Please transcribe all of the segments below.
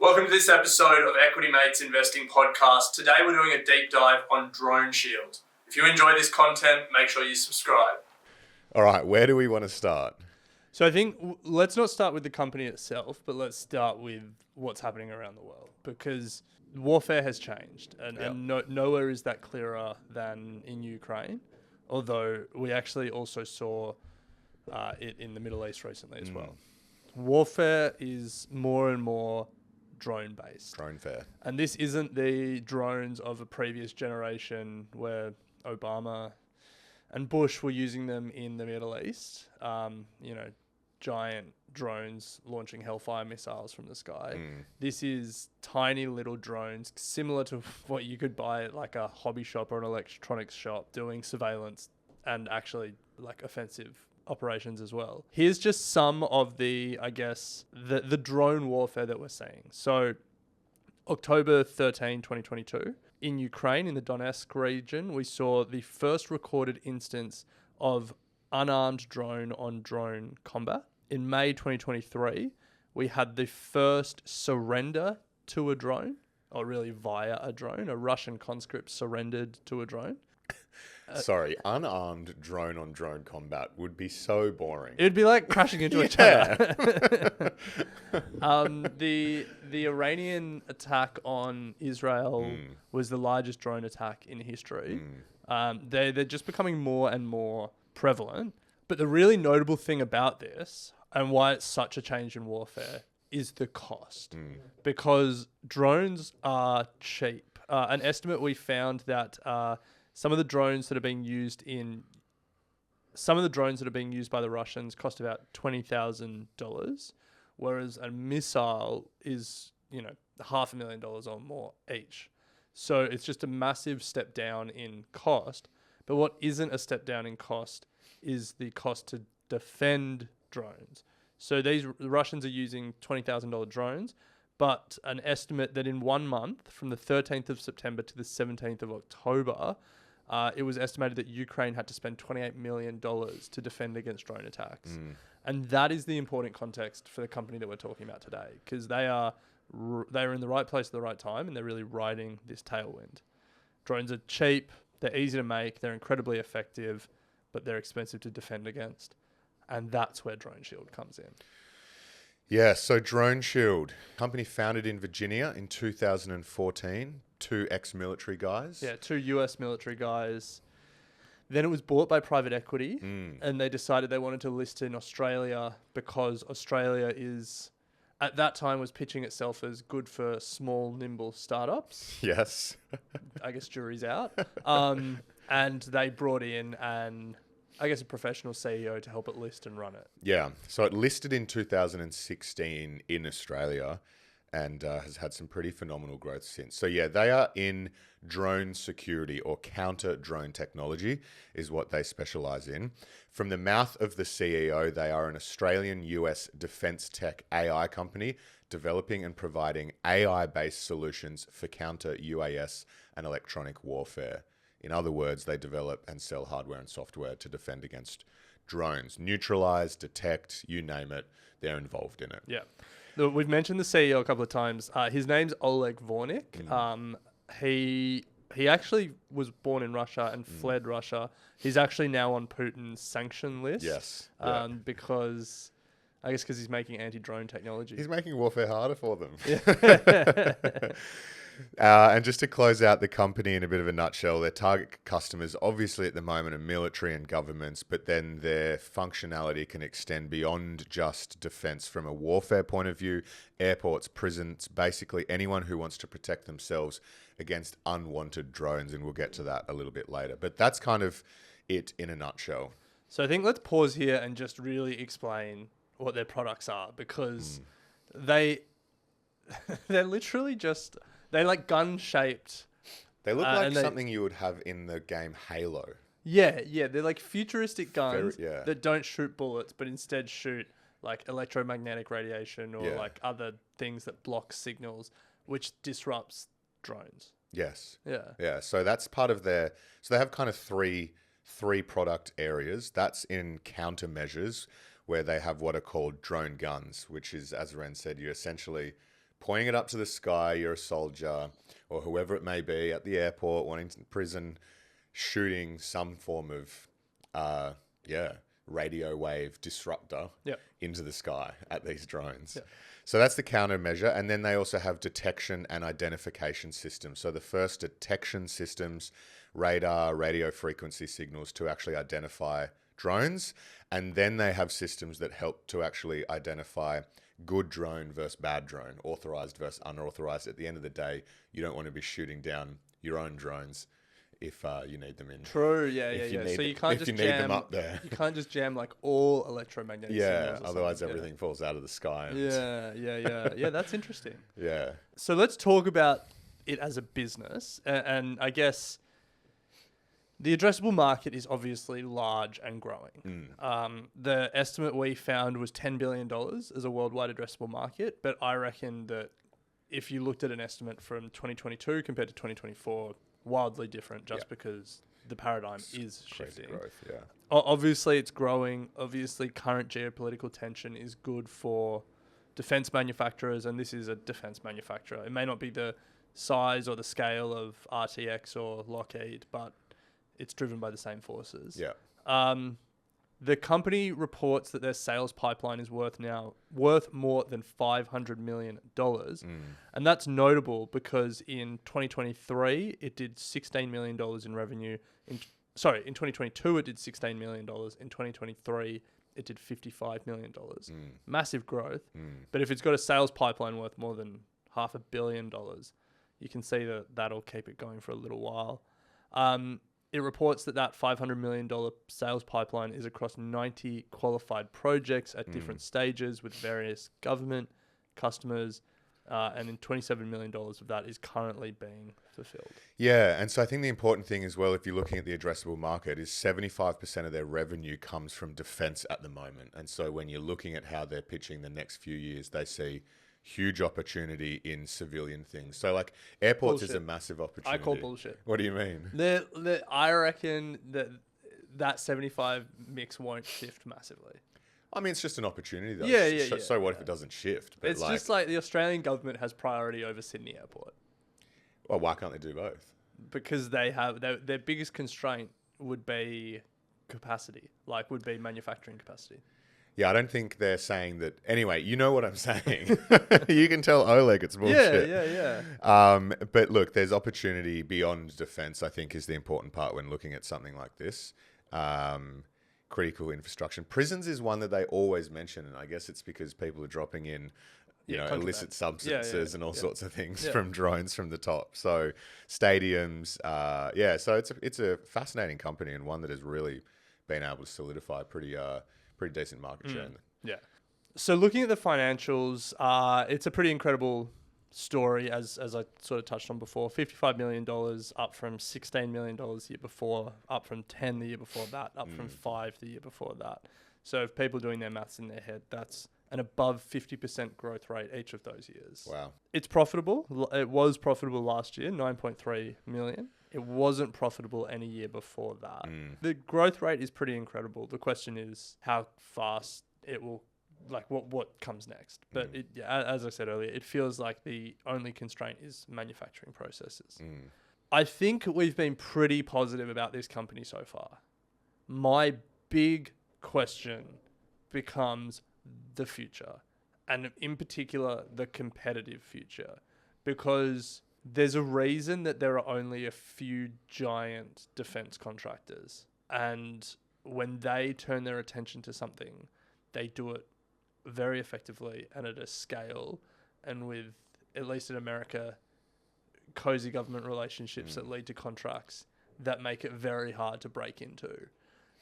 Welcome to this episode of Equity Mates Investing Podcast. Today we're doing a deep dive on Droneshield. If you enjoy this content, make sure you subscribe. All right, where do we want to start? So I think let's not start with the company itself, but let's start with what's happening around the world, because warfare has changed and nowhere is that clearer than in Ukraine, although we actually also saw it in the Middle East recently as well. Warfare is more and more drone-based. Dronefare. And this isn't the drones of a previous generation where Obama and Bush were using them in the Middle East, giant drones launching Hellfire missiles from the sky. This is tiny little drones, similar to what you could buy at like a hobby shop or an electronics shop, doing surveillance and actually like offensive operations as well. Here's just some of the drone warfare that we're seeing. So October 13, 2022, in Ukraine, in the Donetsk region, we saw the first recorded instance of unarmed drone-on-drone combat. In May 2023, we had the first surrender to a drone, or really via a drone. A Russian conscript surrendered to a drone. Sorry, unarmed drone-on-drone combat would be so boring. It would be like crashing into each other. The Iranian attack on Israel was the largest drone attack in history. They're just becoming more and more prevalent. But the really notable thing about this, and why it's such a change in warfare, is the cost. Because drones are cheap. An estimate we found that some of the drones that are being used by the Russians cost about $20,000, whereas a missile is, $500,000 or more each. So it's just a massive step down in cost. But what isn't a step down in cost is the cost to defend drones. So the Russians are using $20,000 drones, but an estimate that in 1 month, from the 13th of September to the 17th of October, it was estimated that Ukraine had to spend $28 million to defend against drone attacks. And that is the important context for the company that we're talking about today, because they are in the right place at the right time, and they're really riding this tailwind. Drones are cheap, they're easy to make, they're incredibly effective, but they're expensive to defend against. And that's where Droneshield comes in. Yeah, so Droneshield, company founded in Virginia in 2014, 2 ex-military guys. Yeah, 2 US military guys. Then it was bought by private equity, and they decided they wanted to list in Australia because Australia at that time was pitching itself as good for small, nimble startups. Yes. I guess jury's out. And they brought in a professional CEO to help it list and run it. Yeah, so it listed in 2016 in Australia and has had some pretty phenomenal growth since. So yeah, they are in drone security, or counter-drone technology is what they specialize in. From the mouth of the CEO, they are an Australian-US defense tech AI company developing and providing AI-based solutions for counter-UAS and electronic warfare. In other words, they develop and sell hardware and software to defend against drones. Neutralize, detect, you name it, they're involved in it. Yeah. We've mentioned the CEO a couple of times. His name's Oleg Vornik. He actually was born in Russia and fled Russia. He's actually now on Putin's sanction list. Yes. Because he's making anti-drone technology. He's making warfare harder for them. Yeah. And just to close out the company in a bit of a nutshell, their target customers obviously at the moment are military and governments, but then their functionality can extend beyond just defense from a warfare point of view. Airports, prisons, basically anyone who wants to protect themselves against unwanted drones, and we'll get to that a little bit later. But that's kind of it in a nutshell. So I think let's pause here and just really explain what their products are, because they're literally just... They're like gun-shaped. They look like something you would have in the game Halo. Yeah. They're like futuristic guns that don't shoot bullets, but instead shoot like electromagnetic radiation or like other things that block signals, which disrupts drones. Yes. Yeah. Yeah. So that's part of their... So they have kind of three product areas. That's in countermeasures, where they have what are called drone guns, which is, as Ren said, you essentially pointing it up to the sky. You're a soldier or whoever it may be at the airport, wanting to prison, shooting some form of, radio wave disruptor into the sky at these drones. Yep. So that's the countermeasure. And then they also have detection and identification systems. So the first detection systems, radar, radio frequency signals to actually identify drones. And then they have systems that help to actually identify good drone versus bad drone, authorized versus unauthorized. At the end of the day, you don't want to be shooting down your own drones if you need them in. True, yeah. So you can't just need jam them up there. You can't just jam like all electromagnetic signals. Otherwise everything falls out of the sky. Yeah, that's interesting. Yeah. So let's talk about it as a business. And I guess the addressable market is obviously large and growing. The estimate we found was $10 billion as a worldwide addressable market. But I reckon that if you looked at an estimate from 2022 compared to 2024, wildly different just because the paradigm is shifting. Growth, yeah. Obviously, it's growing. Obviously, current geopolitical tension is good for defense manufacturers, and this is a defense manufacturer. It may not be the size or the scale of RTX or Lockheed, but it's driven by the same forces. Yeah. The company reports that their sales pipeline is worth more than $500 million. And that's notable because in 2023, it did $16 million in revenue. In 2022, it did $16 million. In 2023, it did $55 million. Massive growth. But if it's got a sales pipeline worth more than $500 million, you can see that that'll keep it going for a little while. It reports that $500 million sales pipeline is across 90 qualified projects at different stages with various government customers, and then $27 million of that is currently being fulfilled. Yeah, and so I think the important thing as well, if you're looking at the addressable market, is 75% of their revenue comes from defense at the moment. And so when you're looking at how they're pitching the next few years, they see huge opportunity in civilian things. So like airports is a massive opportunity. I call bullshit. What do you mean? I reckon that 75 mix won't shift massively. I mean, it's just an opportunity though. Yeah. So what if it doesn't shift? But it's just like the Australian government has priority over Sydney Airport. Well, why can't they do both? Because they have their biggest constraint would be capacity, would be manufacturing capacity. Yeah, I don't think they're saying that. Anyway, you know what I'm saying. You can tell Oleg it's bullshit. Yeah. But look, there's opportunity beyond defense, I think, is the important part when looking at something like this. Critical infrastructure. Prisons is one that they always mention, and I guess it's because people are dropping in, illicit substances and all sorts of things from drones from the top. So stadiums, so it's a fascinating company and one that has really been able to solidify pretty decent market share. Yeah. So looking at the financials, it's a pretty incredible story, as I sort of touched on before. $55 million, up from $16 million the year before, up from 10 the year before that, up from 5 the year before that. So if people are doing their maths in their head, that's an above 50% growth rate each of those years. Wow. It's profitable. It was profitable last year, 9.3 million. It wasn't profitable any year before that. The growth rate is pretty incredible. The question is how fast it will, what comes next. But as I said earlier, it feels like the only constraint is manufacturing processes. I think we've been pretty positive about this company so far. My big question becomes the future, and in particular, the competitive future, because there's a reason that there are only a few giant defense contractors. And when they turn their attention to something, they do it very effectively and at a scale, and with, at least in America, cozy government relationships that lead to contracts that make it very hard to break into.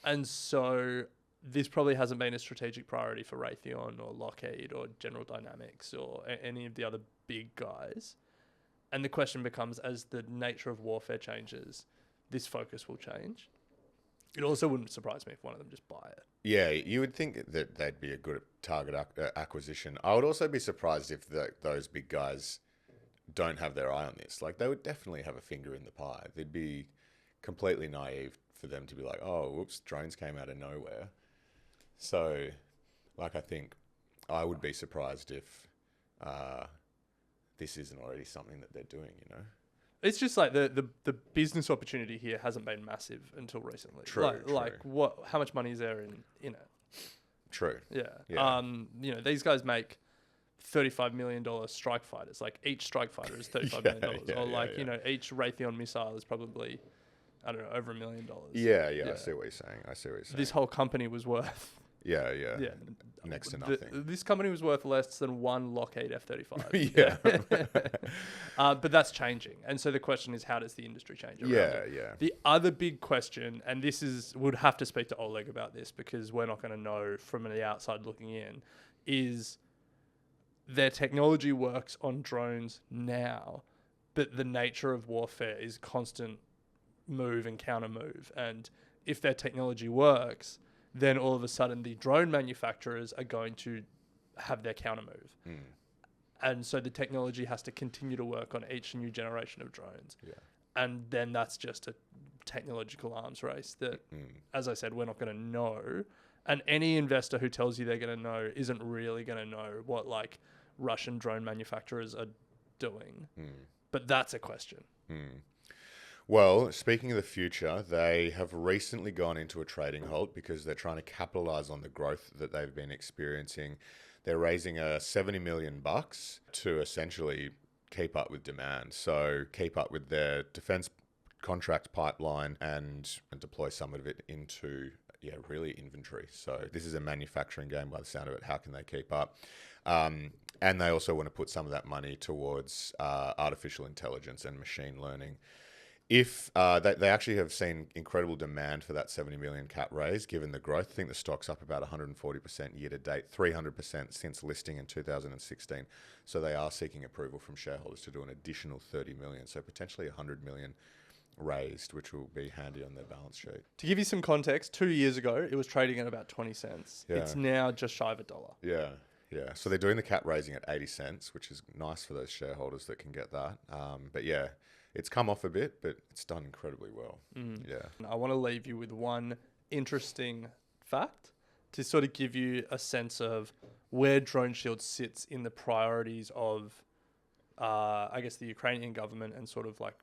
And so this probably hasn't been a strategic priority for Raytheon or Lockheed or General Dynamics or any of the other big guys. And the question becomes, as the nature of warfare changes, this focus will change. It also wouldn't surprise me if one of them just buy it. Yeah, you would think that they'd be a good target acquisition. I would also be surprised if those big guys don't have their eye on this. Like, they would definitely have a finger in the pie. They'd be completely naive for them to be like, oh, whoops, drones came out of nowhere. So, I think I would be surprised if this isn't already something that they're doing, you know? It's just like the business opportunity here hasn't been massive until recently. True. Like how much money is there in it? True. Yeah. Yeah. You know, these guys make $35 million strike fighters. Like each strike fighter is $35 million. Yeah, Or like, yeah. you know, each Raytheon missile is probably, I don't know, over $1 million. Yeah, I see what you're saying. This whole company was worth... Yeah. Yeah. Next to nothing. This company was worth less than one Lockheed F-35. Yeah. But that's changing. And so the question is, how does the industry change around it? Yeah. The other big question, and would have to speak to Oleg about this because we're not going to know from the outside looking in, is their technology works on drones now, but the nature of warfare is constant move and counter move. And if their technology works, then all of a sudden the drone manufacturers are going to have their counter move. And so the technology has to continue to work on each new generation of drones. Yeah. And then that's just a technological arms race that, as I said, we're not going to know. And any investor who tells you they're going to know isn't really going to know what like Russian drone manufacturers are doing. But that's a question. Well, speaking of the future, they have recently gone into a trading halt because they're trying to capitalize on the growth that they've been experiencing. They're raising $70 million to essentially keep up with demand. So keep up with their defense contract pipeline and deploy some of it into, really inventory. So this is a manufacturing game by the sound of it. How can they keep up? And they also want to put some of that money towards artificial intelligence and machine learning. If they actually have seen incredible demand for that 70 million cap raise, given the growth. I think the stock's up about 140% year to date, 300% since listing in 2016. So they are seeking approval from shareholders to do an additional 30 million. So potentially 100 million raised, which will be handy on their balance sheet. To give you some context, 2 years ago, it was trading at about 20 cents. Yeah. It's now just shy of $1. Yeah. So they're doing the cap raising at 80 cents, which is nice for those shareholders that can get that. But yeah, it's come off a bit, but it's done incredibly well. Yeah. I want to leave you with one interesting fact to sort of give you a sense of where Droneshield sits in the priorities of, I guess, the Ukrainian government and sort of like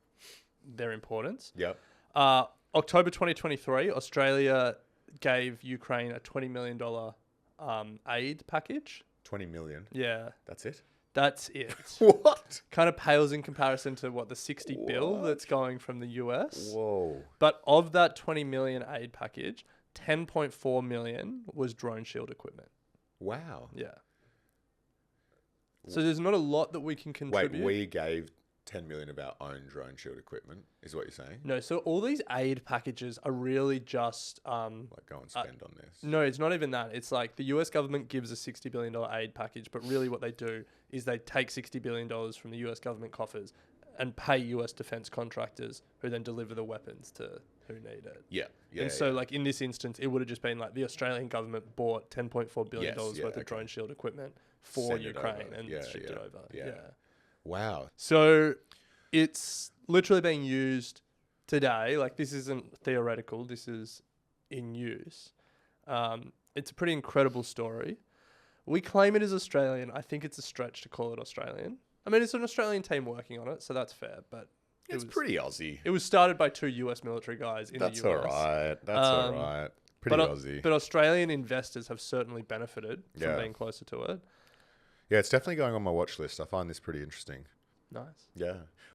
their importance. Yep. October 2023, Australia gave Ukraine a $20 million aid package. 20 million. Yeah. That's it? That's it. What? Kind of pales in comparison to the 60 bill that's going from the US. Whoa. But of that 20 million aid package, 10.4 million was Droneshield equipment. Wow. Yeah. So there's not a lot that we can contribute. Wait, we gave 10 million of our own Droneshield equipment, is what you're saying? No, so all these aid packages are really just... Like, go and spend on this. No, it's not even that. It's like the US government gives a $60 billion aid package, but really what they do is they take $60 billion from the US government coffers and pay US defense contractors who then deliver the weapons to who need it. Yeah. And so like in this instance, it would have just been like the Australian government bought $10.4 billion worth of Droneshield equipment for Send Ukraine it and shipped it over. Yeah. Wow. So it's literally being used today. Like this isn't theoretical. This is in use. It's a pretty incredible story. We claim it as Australian. I think it's a stretch to call it Australian. I mean, it's an Australian team working on it, so that's fair. But It's pretty Aussie. it was started by 2 US military guys in the US. That's all right. That's all right. Pretty Aussie. But Australian investors have certainly benefited from being closer to it. Yeah, it's definitely going on my watch list. I find this pretty interesting. Nice. Yeah.